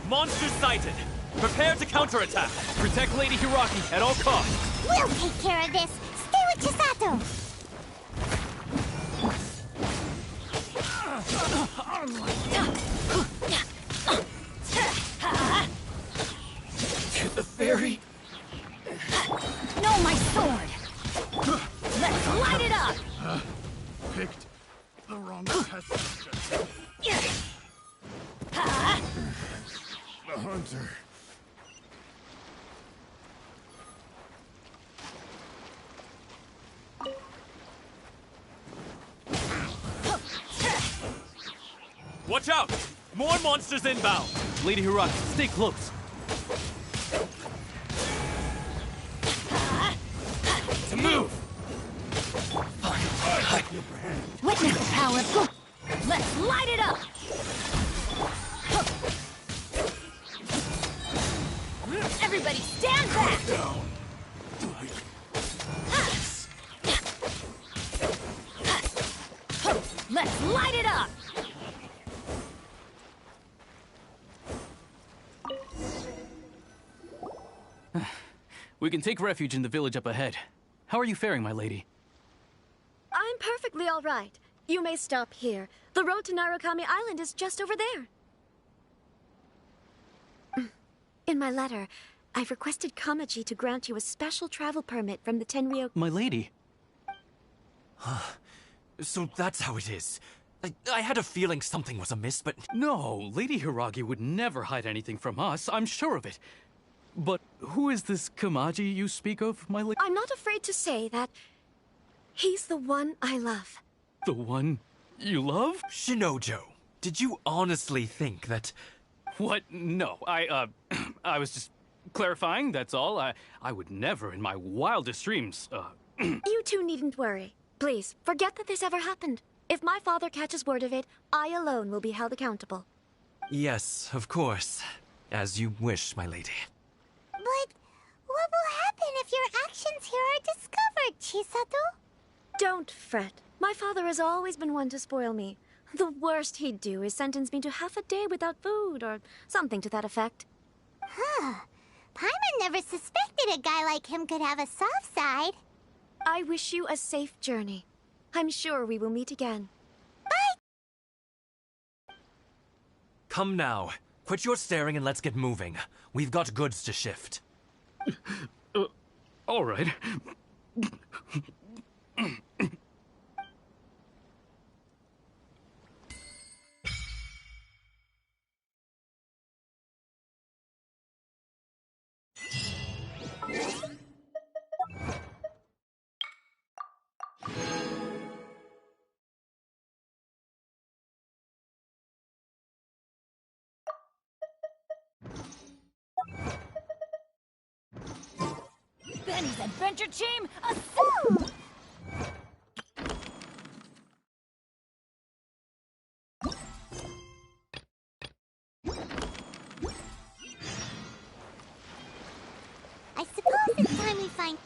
Monsters sighted! Prepare to counterattack! Protect Lady Hiraki at all costs! We'll take care of this! Stay with Chisato! To the ferry. No, my sword! Let's light it up! Picked the wrong test subject. The hunter. Watch out! More monsters inbound! Lady Hiraki, stay close. To move! Witness the power of good! Let's light it up! Everybody stand back! Let's light it up! We can take refuge in the village up ahead. How are you faring, my lady? I'm perfectly all right. You may stop here. The road to Narukami Island is just over there. In my letter, I've requested Kamaji to grant you a special travel permit from the Tenryou... My lady. So that's how it is. I had a feeling something was amiss, but... No, Lady Hiragi would never hide anything from us. I'm sure of it. But who is this Kamaji you speak of, my lady? I'm not afraid to say that he's the one I love. The one you love? Shinojo, did you honestly think that... What? No, I was just clarifying, that's all. I would never in my wildest dreams, You two needn't worry. Please, forget that this ever happened. If my father catches word of it, I alone will be held accountable. Yes, of course. As you wish, my lady. But what will happen if your actions here are discovered, Chisato? Don't fret. My father has always been one to spoil me. The worst he'd do is sentence me to half a day without food, or something to that effect. Huh. Paimon never suspected a guy like him could have a soft side. I wish you a safe journey. I'm sure we will meet again. Bye! Come now. Quit your staring and let's get moving. We've got goods to shift. All right. Benny's adventure team, assemble! I suppose it's time we find...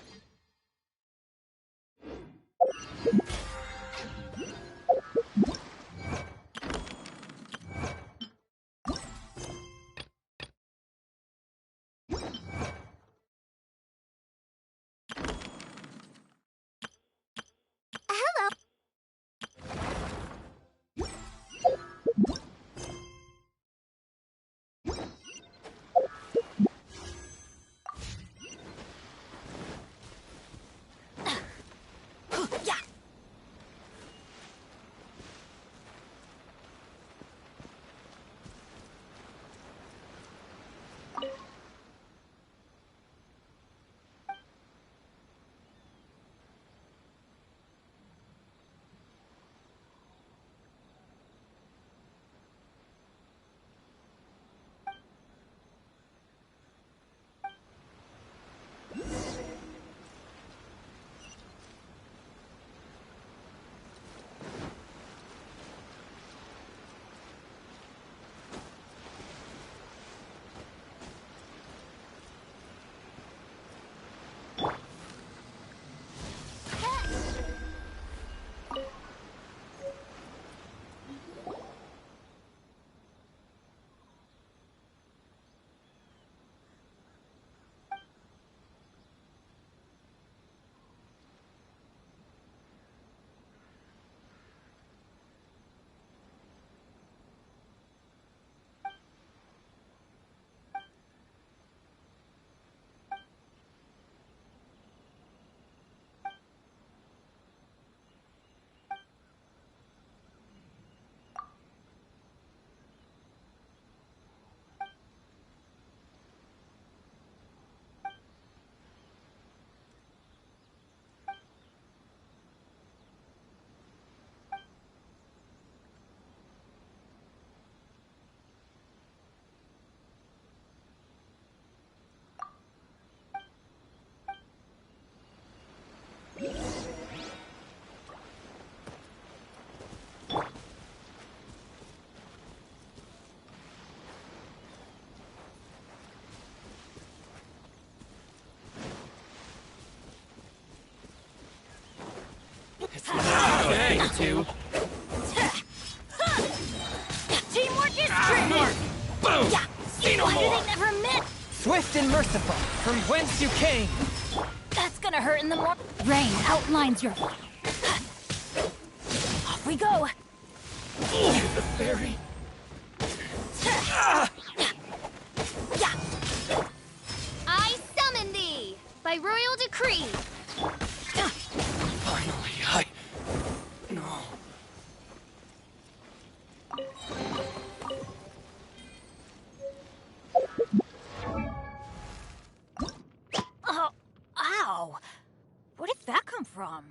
Hello. you two. Teamwork is tricky! Boom! Yeah. See no Why more! do they never miss? Swift and merciful, from whence you came. That's gonna hurt in the more. Rain outlines your. Off we go. The fairy. I summon thee by royal decree. Finally, No. Oh, ow! Where did that come from?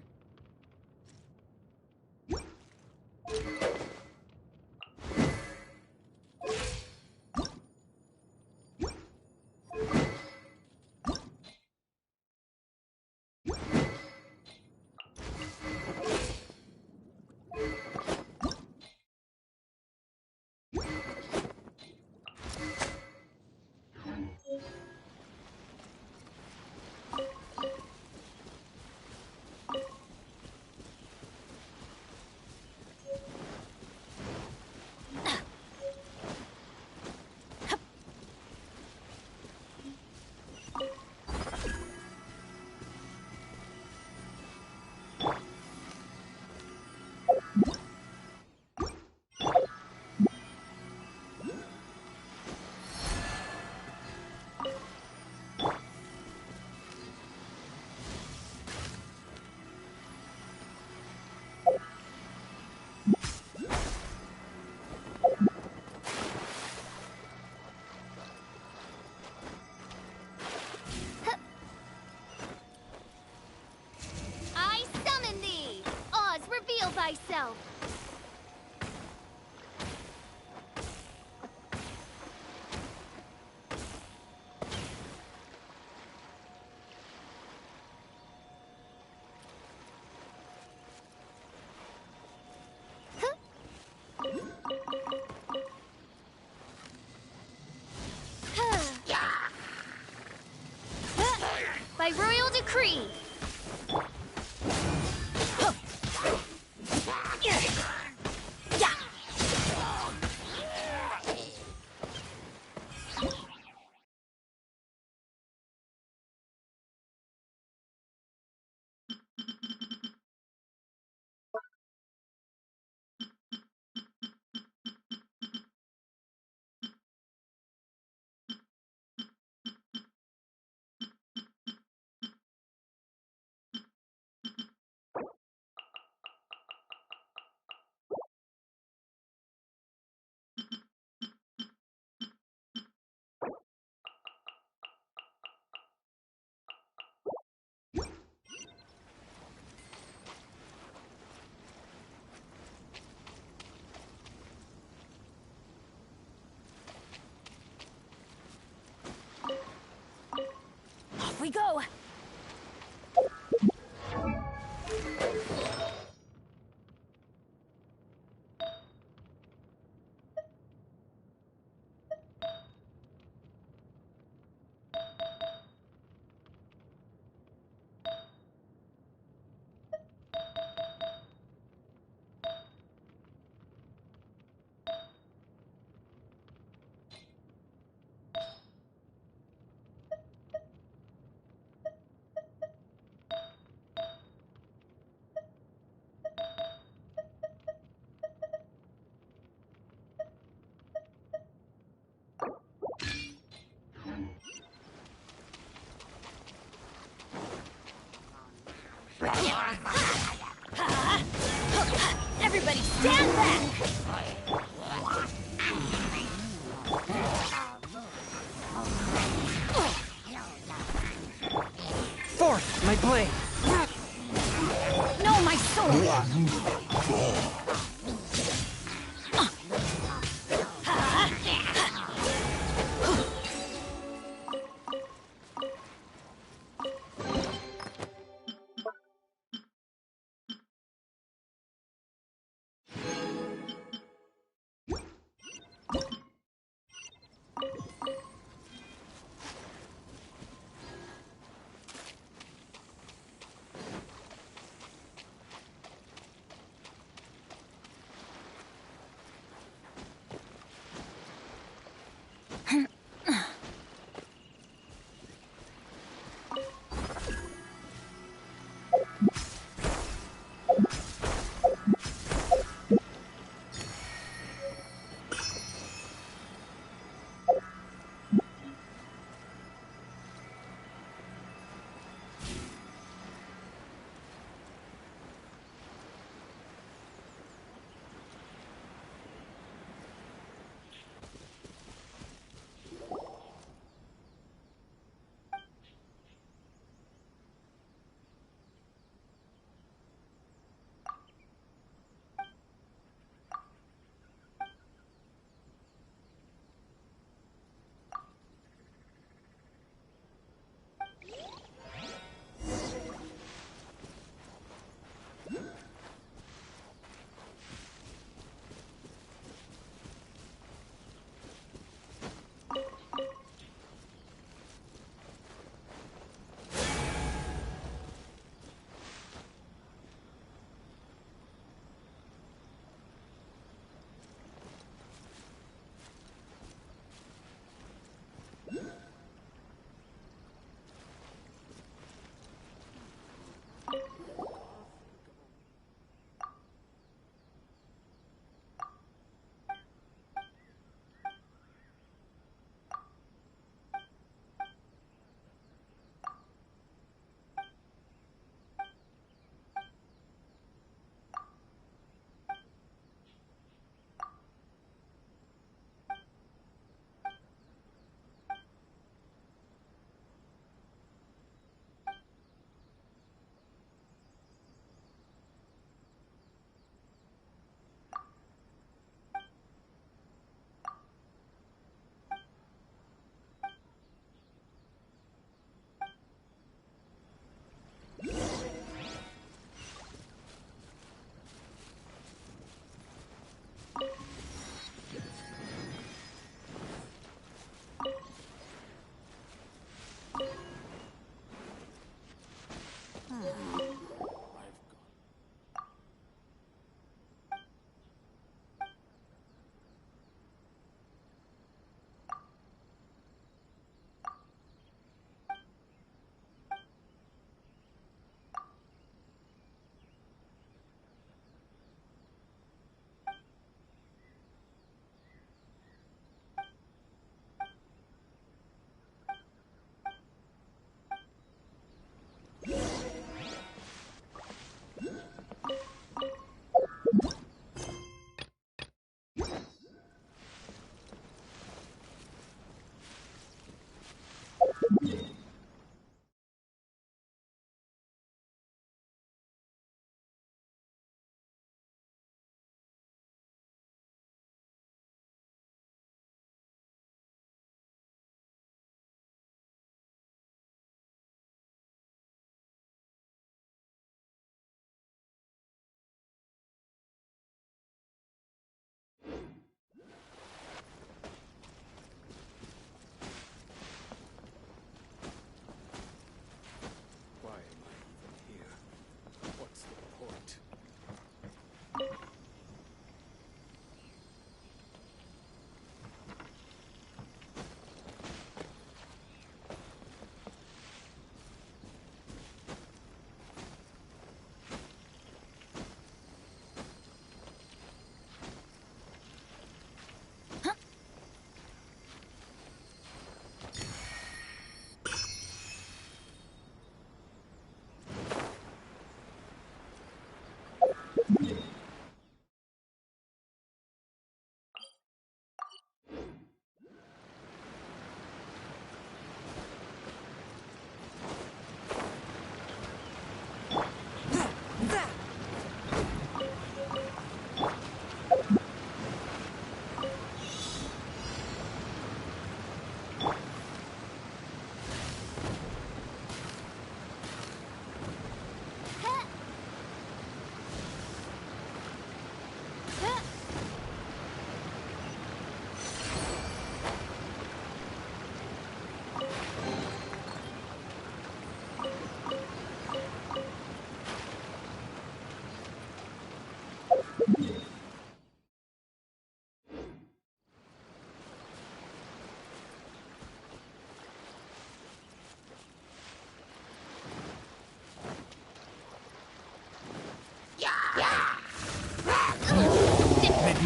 I summon thee. Oz, reveal thyself. By royal decree. Off we go. Everybody stand back! Forth, my blade. No, my sword!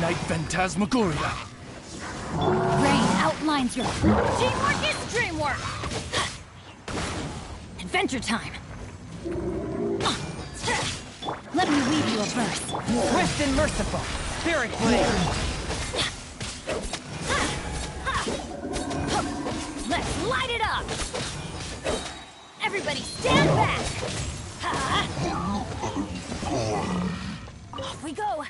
Night Phantasmagoria. Rain outlines your... Teamwork is dreamwork! Adventure time! Let me weave you a verse. Swift and merciful. Spirit blade. Let's light it up! Everybody stand back! Off we go!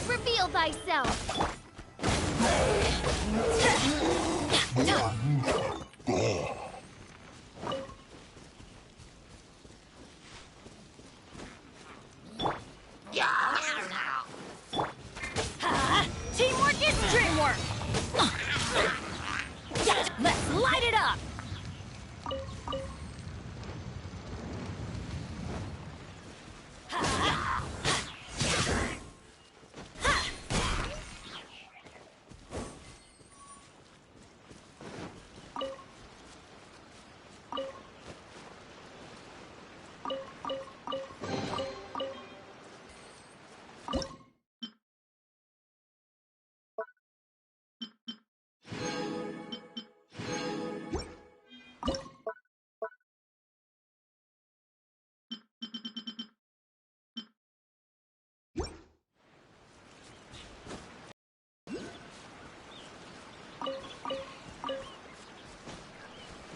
Reveal thyself! Teamwork is dreamwork! Let's light it up!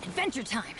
Adventure time!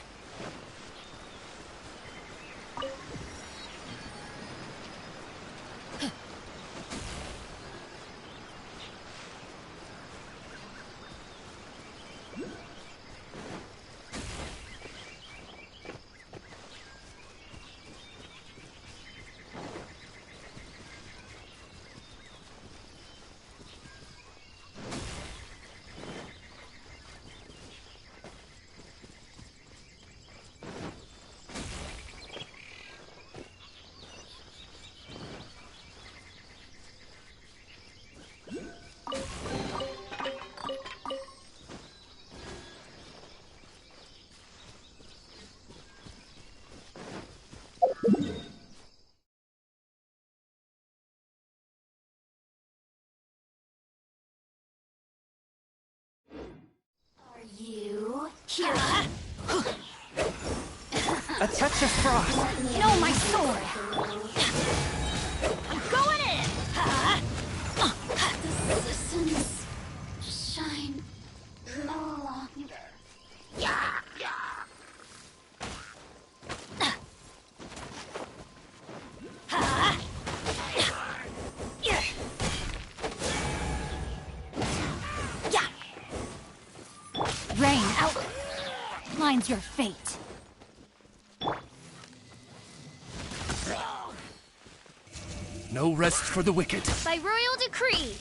You here. A touch of frost. No, my sword! I'm going in! The citizens shine no longer. Rain outlines your fate. No rest for the wicked. By royal decree.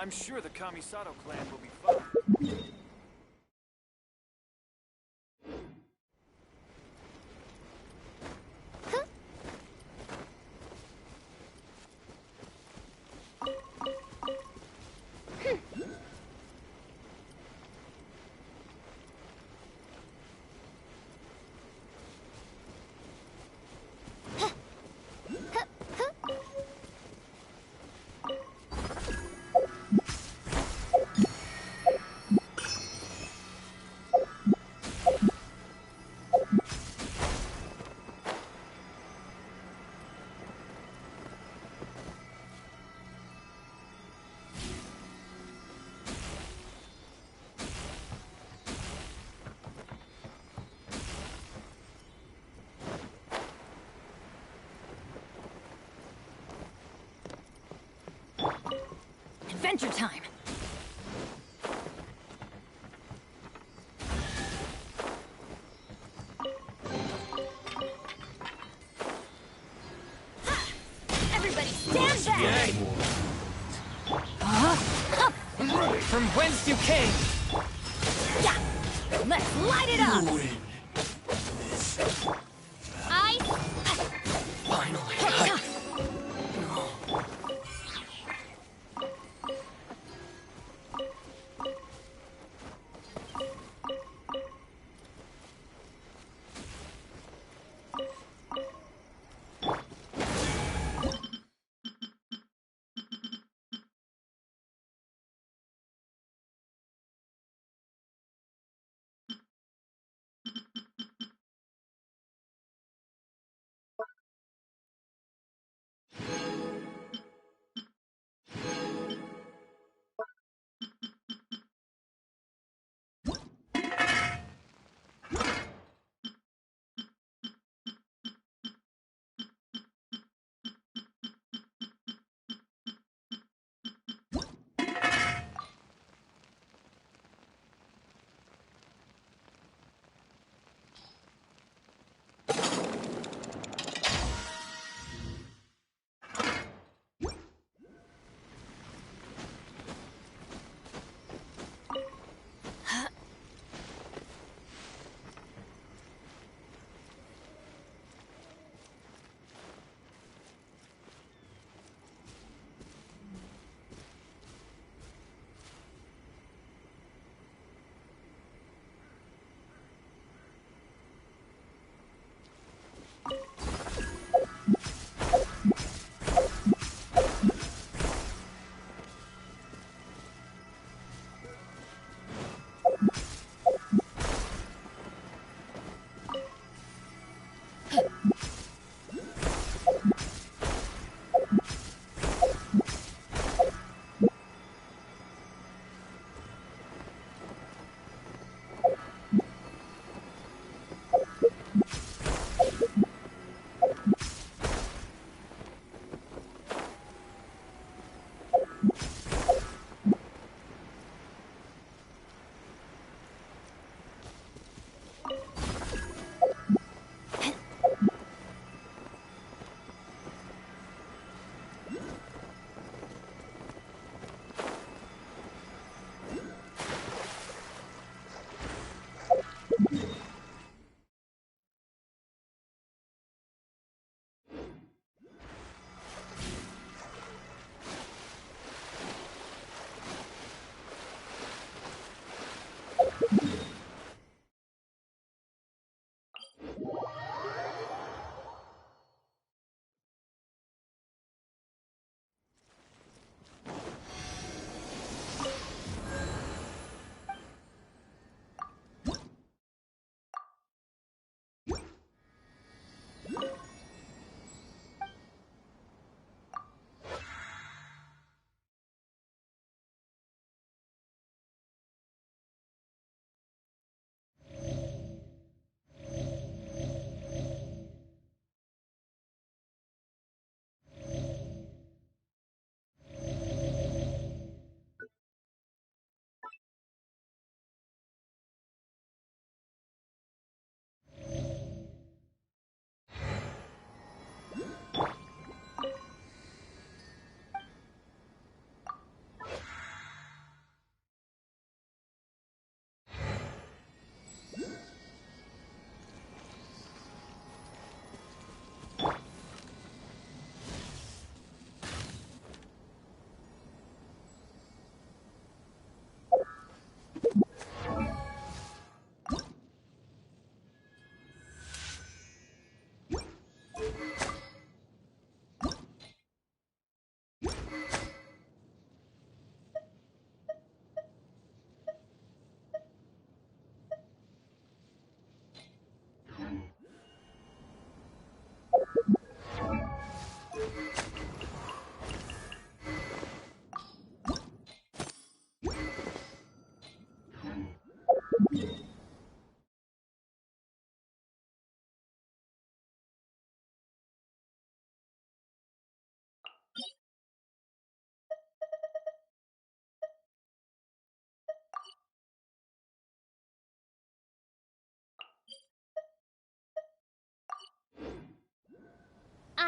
I'm sure the Kamisato clan will be fine. Adventure time! Everybody stand back! From whence you came! Yeah! Let's light it up! Finally,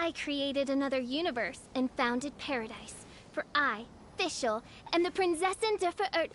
I created another universe and founded paradise. For I, Fischl, am the Prinzessin der Verirrt.